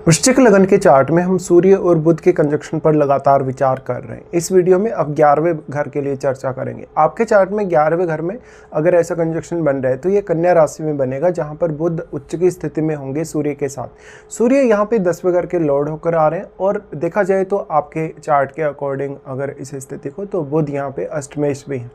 वृश्चिक लगन के चार्ट में हम सूर्य और बुध के कंजक्शन पर लगातार विचार कर रहे हैं। इस वीडियो में अब 11वें घर के लिए चर्चा करेंगे। आपके चार्ट में 11वें घर में अगर ऐसा कंजक्शन बन रहा है तो ये कन्या राशि में बनेगा, जहां पर बुध उच्च की स्थिति में होंगे सूर्य के साथ। सूर्य यहाँ पे 10वें घर के लॉर्ड होकर आ रहे हैं और देखा जाए तो आपके चार्ट के अकॉर्डिंग अगर इस स्थिति को, तो बुध यहाँ पे अष्टमेश भी है।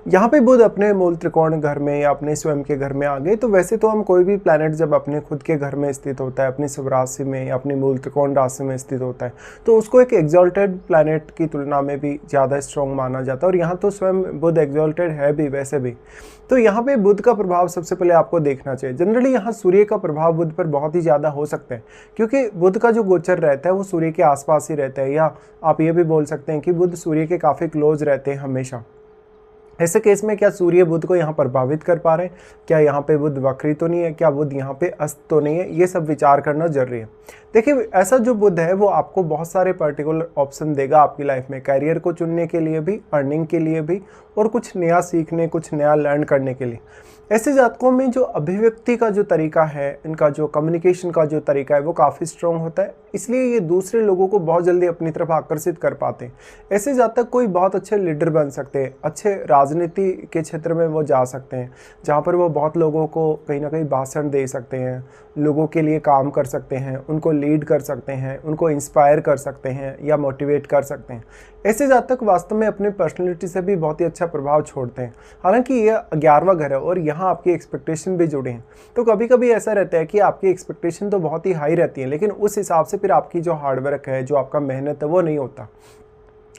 यहाँ पे बुध अपने मूल त्रिकोण घर में या अपने स्वयं के घर में आ गए। तो वैसे तो हम कोई भी प्लैनेट जब अपने खुद के घर में स्थित होता है, अपनी स्वराशि में या अपनी मूल त्रिकोण राशि में स्थित होता है, तो उसको एक एग्जॉल्टेड प्लैनेट की तुलना में भी ज़्यादा स्ट्रॉन्ग माना जाता है। और यहाँ तो स्वयं बुध एग्जॉल्टेड है भी वैसे भी। तो यहाँ पे बुध का प्रभाव सबसे पहले आपको देखना चाहिए। जनरली यहाँ सूर्य का प्रभाव बुध पर बहुत ही ज़्यादा हो सकता है, क्योंकि बुध का जो गोचर रहता है वो सूर्य के आसपास ही रहता है, या आप ये भी बोल सकते हैं कि बुध सूर्य के काफ़ी क्लोज रहते हैं हमेशा। ऐसे केस में क्या सूर्य बुध को यहाँ प्रभावित कर पा रहे हैं? क्या यहाँ पे बुध वक्री तो नहीं है? क्या बुध यहाँ पे अस्त तो नहीं है? ये सब विचार करना जरूरी है। देखिए, ऐसा जो बुध है वो आपको बहुत सारे पर्टिकुलर ऑप्शन देगा आपकी लाइफ में, कैरियर को चुनने के लिए भी, अर्निंग के लिए भी, और कुछ नया सीखने, कुछ नया लर्न करने के लिए। ऐसे जातकों में जो अभिव्यक्ति का जो तरीका है, इनका जो कम्युनिकेशन का जो तरीका है वो काफ़ी स्ट्रॉन्ग होता है, इसलिए ये दूसरे लोगों को बहुत जल्दी अपनी तरफ आकर्षित कर पाते हैं। ऐसे जातक कोई बहुत अच्छे लीडर बन सकते हैं, अच्छे राजनीति के क्षेत्र में वो जा सकते हैं, जहाँ पर वो बहुत लोगों को कहीं ना कहीं भाषण दे सकते हैं, लोगों के लिए काम कर सकते हैं, उनको लीड कर सकते हैं, उनको इंस्पायर कर सकते हैं या मोटिवेट कर सकते हैं। ऐसे जातक वास्तव में अपनी पर्सनैलिटी से भी बहुत ही अच्छा प्रभाव छोड़ते हैं। हालांकि ये 11वां घर है और यहाँ आपकी एक्सपेक्टेशन भी जुड़े हैं, तो कभी कभी ऐसा रहता है कि आपकी एक्सपेक्टेशन तो बहुत ही हाई रहती है, लेकिन उस हिसाब से फिर आपकी जो हार्डवर्क है, जो आपका मेहनत है, वो नहीं होता।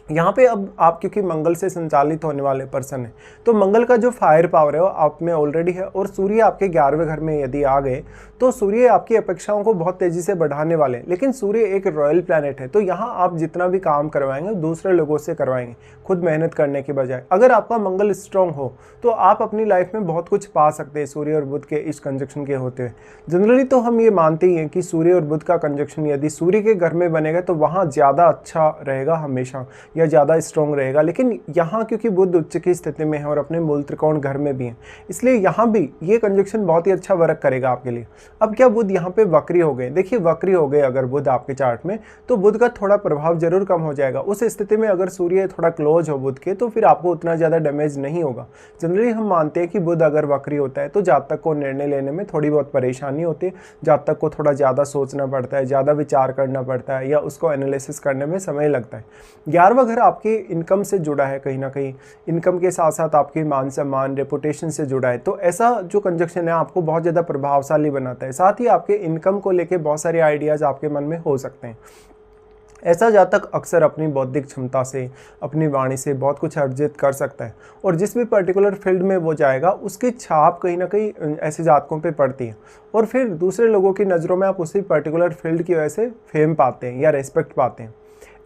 यहाँ पे अब आप क्योंकि मंगल से संचालित होने वाले पर्सन है, तो मंगल का जो फायर पावर है वो आप में ऑलरेडी है, और सूर्य आपके 11वें घर में यदि आ गए तो सूर्य आपकी अपेक्षाओं को बहुत तेजी से बढ़ाने वाले हैं। लेकिन सूर्य एक रॉयल प्लैनेट है, तो यहाँ आप जितना भी काम करवाएंगे दूसरे लोगों से करवाएंगे, खुद मेहनत करने के बजाय। अगर आपका मंगल स्ट्रॉन्ग हो तो आप अपनी लाइफ में बहुत कुछ पा सकते हैं सूर्य और बुध के इस कंजक्शन के होते हुए। जनरली तो हम ये मानते ही हैं कि सूर्य और बुध का कंजक्शन यदि सूर्य के घर में बनेगा तो वहाँ ज़्यादा अच्छा रहेगा हमेशा, या ज़्यादा स्ट्रॉन्ग रहेगा। लेकिन यहाँ क्योंकि बुध उच्च की स्थिति में है और अपने मूल त्रिकोण घर में भी है, इसलिए यहाँ भी ये कंजक्शन बहुत ही अच्छा वर्क करेगा आपके लिए। अब क्या बुध यहाँ पे वक्री हो गए? देखिए, वक्री हो गए अगर बुध आपके चार्ट में, तो बुध का थोड़ा प्रभाव जरूर कम हो जाएगा। उस स्थिति में अगर सूर्य थोड़ा क्लोज हो बुध के, तो फिर आपको उतना ज़्यादा डैमेज नहीं होगा। जनरली हम मानते हैं कि बुध अगर वक्री होता है तो जातक को निर्णय लेने में थोड़ी बहुत परेशानी होती है, जातक को थोड़ा ज़्यादा सोचना पड़ता है, ज़्यादा विचार करना पड़ता है, या उसको एनालिसिस करने में समय लगता है। 11वां घर आपके इनकम से जुड़ा है, कहीं ना कहीं इनकम के साथ साथ आपके मान सम्मान, रेपुटेशन से जुड़ा है। तो ऐसा जो कंजक्शन है आपको बहुत ज़्यादा प्रभावशाली बनाता है। साथ ही आपके इनकम को लेके बहुत सारे आइडियाज़ आपके मन में हो सकते हैं। ऐसा जातक अक्सर अपनी बौद्धिक क्षमता से, अपनी वाणी से बहुत कुछ अर्जित कर सकता है, और जिस भी पर्टिकुलर फील्ड में वो जाएगा उसकी छाप कहीं ना कहीं ऐसे जातकों पे पड़ती है, और फिर दूसरे लोगों की नज़रों में आप उसी पर्टिकुलर फील्ड की वजह से फेम पाते हैं या रेस्पेक्ट पाते हैं।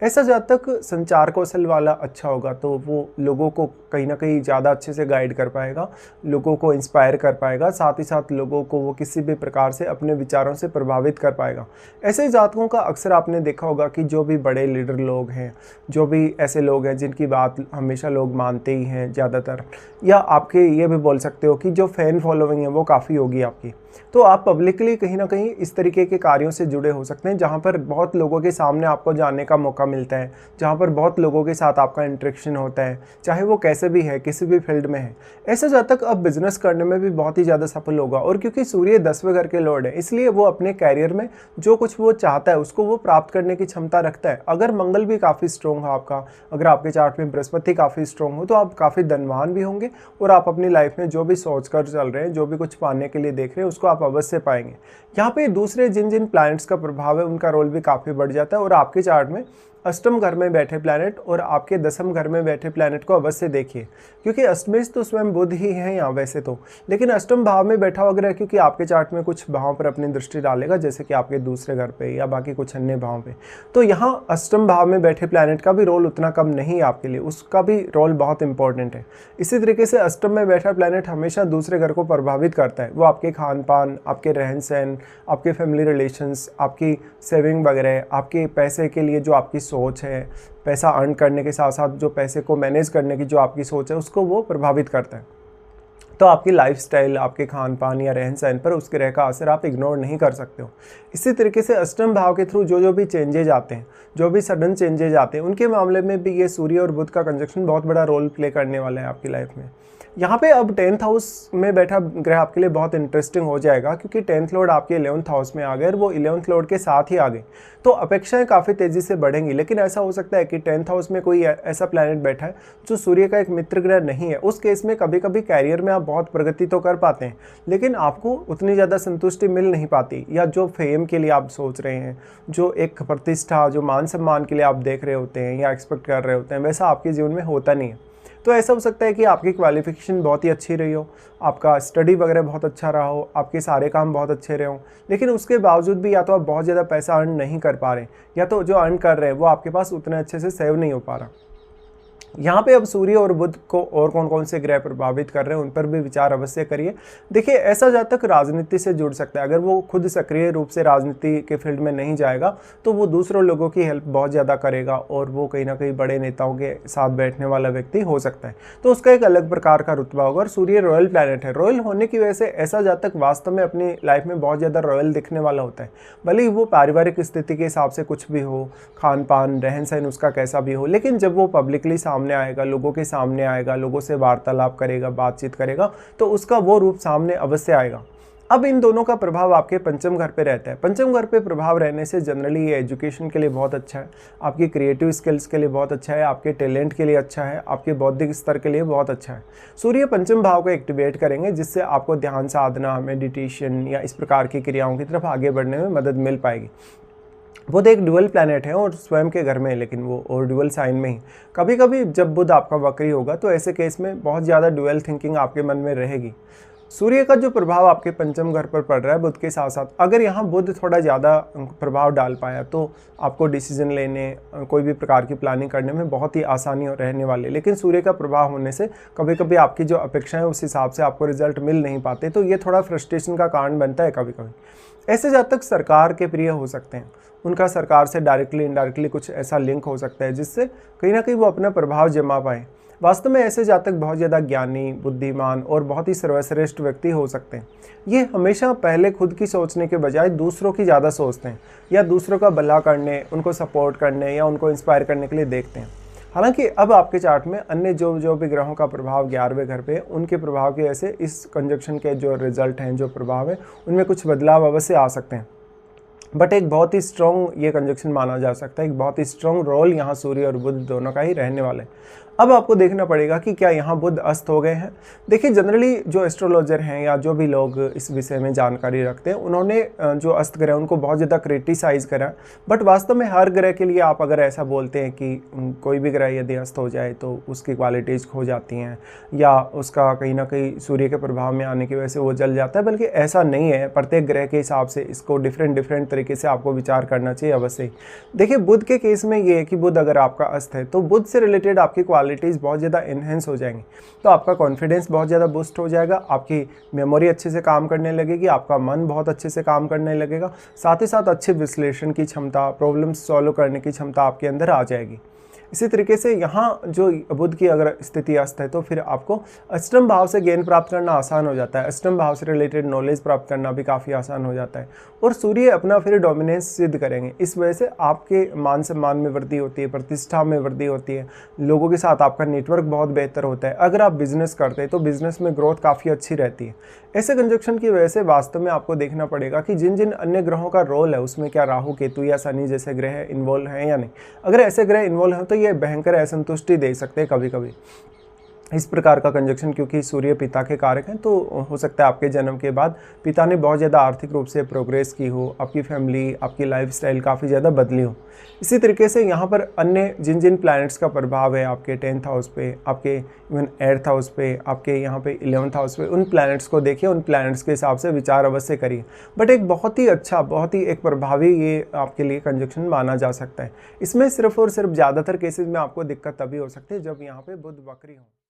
ऐसा जातक संचार कौशल वाला अच्छा होगा, तो वो लोगों को कहीं ना कहीं ज़्यादा अच्छे से गाइड कर पाएगा, लोगों को इंस्पायर कर पाएगा, साथ ही साथ लोगों को वो किसी भी प्रकार से अपने विचारों से प्रभावित कर पाएगा। ऐसे जातकों का अक्सर आपने देखा होगा कि जो भी बड़े लीडर लोग हैं, जो भी ऐसे लोग हैं जिनकी बात हमेशा लोग मानते ही हैं ज़्यादातर, या आपके ये भी बोल सकते हो कि जो फैन फॉलोइंग है वो काफ़ी होगी आपकी, तो आप पब्लिकली कहीं ना कहीं इस तरीके के कार्यों से जुड़े हो सकते हैं, जहां पर बहुत लोगों के सामने आपको जानने का मौका मिलता है, जहां पर बहुत लोगों के साथ आपका इंटरेक्शन होता है, चाहे वो कैसे भी है, किसी भी फील्ड में है। ऐसे जातक अब बिजनेस करने में भी बहुत ही ज़्यादा सफल होगा, और क्योंकि सूर्य 10वें घर के लॉर्ड है, इसलिए वो अपने कैरियर में जो कुछ वो चाहता है उसको वो प्राप्त करने की क्षमता रखता है। अगर मंगल भी काफ़ी स्ट्रॉन्ग हो आपका, अगर आपके चार्ट में बृहस्पति काफ़ी स्ट्रॉन्ग हो, तो आप काफ़ी धनवान भी होंगे, और आप अपनी लाइफ में जो भी सोच कर चल रहे हैं, जो भी कुछ पाने के लिए देख रहे हैं, उसको आप अवश्य पाएंगे। यहाँ पे दूसरे जिन जिन प्लैनेट्स का प्रभाव है उनका रोल भी काफ़ी बढ़ जाता है, और आपके चार्ट में अष्टम घर में बैठे प्लैनेट और आपके 10वें घर में बैठे प्लैनेट को अवश्य देखिए, क्योंकि अष्टमेश तो स्वयं बुध ही है यहाँ वैसे तो, लेकिन अष्टम भाव में बैठा हुआ ग्रह क्योंकि आपके चार्ट में कुछ भावों पर अपनी दृष्टि डालेगा, जैसे कि आपके दूसरे घर पे या बाकी कुछ अन्य भावों पे, तो यहाँ अष्टम भाव में बैठे प्लैनेट का भी रोल उतना कम नहीं है आपके लिए, उसका भी रोल बहुत इंपॉर्टेंट है। इसी तरीके से अष्टम में बैठा प्लैनेट हमेशा दूसरे घर को प्रभावित करता है। वो आपके खान पान, आपके रहन सहन, आपके फैमिली रिलेशंस, आपकी सेविंग वगैरह, आपके पैसे के लिए जो आपकी सोच है, पैसा अर्न करने के साथ साथ जो पैसे को मैनेज करने की जो आपकी सोच है, उसको वो प्रभावित करता है। तो आपकी लाइफस्टाइल, आपके खान पान या रहन सहन पर उसके ग्रह का असर आप इग्नोर नहीं कर सकते हो। इसी तरीके से अष्टम भाव के थ्रू जो भी चेंजेज आते हैं, जो भी सडन चेंजेज आते हैं, उनके मामले में भी ये सूर्य और बुध का कंजक्शन बहुत बड़ा रोल प्ले करने वाला है आपकी लाइफ में। यहाँ पे अब 10th हाउस में बैठा ग्रह आपके लिए बहुत इंटरेस्टिंग हो जाएगा, क्योंकि 10th लॉर्ड आपके 11th हाउस में आ गए और वो 11th लॉर्ड के साथ ही आ गए, तो अपेक्षाएं काफ़ी तेज़ी से बढ़ेंगी। लेकिन ऐसा हो सकता है कि 10th हाउस में कोई ऐसा प्लैनेट बैठा है जो सूर्य का एक मित्र ग्रह नहीं है। उस केस में कभी कभी कैरियर में आप बहुत प्रगति तो कर पाते हैं, लेकिन आपको उतनी ज़्यादा संतुष्टि मिल नहीं पाती, या जो फेम के लिए आप सोच रहे हैं, जो एक प्रतिष्ठा, जो मान सम्मान के लिए आप देख रहे होते हैं या एक्सपेक्ट कर रहे होते हैं, वैसा आपके जीवन में होता नहीं है। तो ऐसा हो सकता है कि आपकी क्वालिफिकेशन बहुत ही अच्छी रही हो, आपका स्टडी वगैरह बहुत अच्छा रहा हो, आपके सारे काम बहुत अच्छे रहे हों, लेकिन उसके बावजूद भी या तो आप बहुत ज़्यादा पैसा अर्न नहीं कर पा रहे, या तो जो अर्न कर रहे हैं वो आपके पास उतने अच्छे से सेव नहीं हो पा रहा। यहाँ पे अब सूर्य और बुध को और कौन कौन से ग्रह प्रभावित कर रहे हैं उन पर भी विचार अवश्य करिए। देखिए, ऐसा जातक राजनीति से जुड़ सकता है। अगर वो खुद सक्रिय रूप से राजनीति के फील्ड में नहीं जाएगा तो वो दूसरों लोगों की हेल्प बहुत ज़्यादा करेगा और वो कहीं ना कहीं बड़े नेताओं के साथ बैठने वाला व्यक्ति हो सकता है, तो उसका एक अलग प्रकार का रुतबा होगा। और सूर्य रॉयल प्लैनेट है, रॉयल होने की वजह से ऐसा जातक वास्तव में अपनी लाइफ में बहुत ज़्यादा रॉयल दिखने वाला होता है। भले ही वो पारिवारिक स्थिति के हिसाब से कुछ भी हो, खान पान रहन सहन उसका कैसा भी हो, लेकिन जब वो पब्लिकली सामने आएगा, लोगों के सामने आएगा, लोगों से वार्तालाप करेगा, बातचीत करेगा, तो उसका वो रूप सामने अवश्य आएगा। अब इन दोनों का प्रभाव आपके पंचम घर पे रहता है। पंचम घर पे प्रभाव रहने से जनरली ये एजुकेशन के लिए बहुत अच्छा है, आपकी क्रिएटिव स्किल्स के लिए बहुत अच्छा है, आपके टैलेंट के लिए अच्छा है, आपके बौद्धिक स्तर के लिए बहुत अच्छा है। सूर्य पंचम भाव को एक्टिवेट करेंगे, जिससे आपको ध्यान साधना, मेडिटेशन या इस प्रकार की क्रियाओं की तरफ आगे बढ़ने में मदद मिल पाएगी। बुध एक ड्यूअल प्लैनेट है और स्वयं के घर में है, लेकिन वो और ड्यूअल साइन में ही। कभी कभी जब बुध आपका वक्री होगा तो ऐसे केस में बहुत ज़्यादा ड्यूअल थिंकिंग आपके मन में रहेगी। सूर्य का जो प्रभाव आपके पंचम घर पर पड़ रहा है बुध के साथ साथ, अगर यहाँ बुध थोड़ा ज़्यादा प्रभाव डाल पाया तो आपको डिसीजन लेने, कोई भी प्रकार की प्लानिंग करने में बहुत ही आसानी रहने वाली है। लेकिन सूर्य का प्रभाव होने से कभी कभी आपकी जो अपेक्षाएं उस हिसाब से आपको रिजल्ट मिल नहीं पाते, तो ये थोड़ा फ्रस्ट्रेशन का कारण बनता है कभी कभी। ऐसे जातक सरकार के प्रिय हो सकते हैं, उनका सरकार से डायरेक्टली इनडायरेक्टली कुछ ऐसा लिंक हो सकता है जिससे कहीं ना कहीं वो अपना प्रभाव जमा पाए। वास्तव में ऐसे जातक बहुत ज़्यादा ज्ञानी, बुद्धिमान और बहुत ही सर्वश्रेष्ठ व्यक्ति हो सकते हैं। ये हमेशा पहले खुद की सोचने के बजाय दूसरों की ज़्यादा सोचते हैं, या दूसरों का भला करने, उनको सपोर्ट करने या उनको इंस्पायर करने के लिए देखते हैं। हालांकि अब आपके चार्ट में अन्य जो भी ग्रहों का प्रभाव 11वें घर पे, उनके प्रभाव की वजह से इस कंजक्शन के जो रिजल्ट हैं, जो प्रभाव है, उनमें कुछ बदलाव अवश्य आ सकते हैं। बट एक बहुत ही स्ट्रॉन्ग ये कंजक्शन माना जा सकता है, एक बहुत ही स्ट्रॉन्ग रोल यहाँ सूर्य और बुध दोनों का ही रहने वाला है। अब आपको देखना पड़ेगा कि क्या यहाँ बुध अस्त हो गए हैं। देखिए, जनरली जो एस्ट्रोलॉजर हैं या जो भी लोग इस विषय में जानकारी रखते हैं, उन्होंने जो अस्त ग्रह उनको बहुत ज़्यादा क्रिटिसाइज़ करा। बट वास्तव में हर ग्रह के लिए आप अगर ऐसा बोलते हैं कि कोई भी ग्रह यदि अस्त हो जाए तो उसकी क्वालिटीज़ खो जाती हैं, या उसका कहीं ना कहीं सूर्य के प्रभाव में आने की वजह से वो जल जाता है, बल्कि ऐसा नहीं है। प्रत्येक ग्रह के हिसाब से इसको डिफरेंट तरीके से आपको विचार करना चाहिए अवश्य। देखिए, बुध के केस में ये है कि बुध अगर आपका अस्त है तो बुध से रिलेटेड आपकी क्वालिटीज़ बहुत ज़्यादा इन्हेंस हो जाएंगी, तो आपका कॉन्फिडेंस बहुत ज़्यादा बूस्ट हो जाएगा, आपकी मेमोरी अच्छे से काम करने लगेगी, आपका मन बहुत अच्छे से काम करने लगेगा, साथ ही साथ अच्छे विश्लेषण की क्षमता, प्रॉब्लम सॉल्व करने की क्षमता आपके अंदर आ जाएगी। इसी तरीके से यहाँ जो बुध की अगर स्थिति अस्त है तो फिर आपको अष्टम भाव से ज्ञान प्राप्त करना आसान हो जाता है, अष्टम भाव से रिलेटेड नॉलेज प्राप्त करना भी काफ़ी आसान हो जाता है, और सूर्य अपना फिर डोमिनेंस सिद्ध करेंगे। इस वजह से आपके मान सम्मान में वृद्धि होती है, प्रतिष्ठा में वृद्धि होती है, लोगों के साथ आपका नेटवर्क बहुत बेहतर होता है। अगर आप बिजनेस करते हैं तो बिजनेस में ग्रोथ काफ़ी अच्छी रहती है। ऐसे कंजक्शन की वजह से वास्तव में आपको देखना पड़ेगा कि जिन जिन अन्य ग्रहों का रोल है उसमें क्या राहु, केतु या शनि जैसे ग्रह इन्वॉल्व हैं या नहीं। अगर ऐसे ग्रह इन्वॉल्व हैं तो ये भयंकर असंतुष्टि दे सकते हैं कभी कभी। इस प्रकार का कंजक्शन, क्योंकि सूर्य पिता के कारक हैं, तो हो सकता है आपके जन्म के बाद पिता ने बहुत ज़्यादा आर्थिक रूप से प्रोग्रेस की हो, आपकी फैमिली, आपकी लाइफस्टाइल काफ़ी ज़्यादा बदली हो। इसी तरीके से यहाँ पर अन्य जिन जिन प्लैनेट्स का प्रभाव है आपके 10th हाउस पे, आपके इवन 8th हाउस पे, आपके यहाँ पे 11th हाउस पे, उन प्लैनेट्स को देखिए, उन प्लैनेट्स के हिसाब से विचार अवश्य करिए। बट एक बहुत ही अच्छा, बहुत ही एक प्रभावी ये आपके लिए कंजक्शन माना जा सकता है। इसमें सिर्फ और सिर्फ ज़्यादातर केसेज में आपको दिक्कत तभी हो सकती है जब यहाँ पे बुध वक्री हो।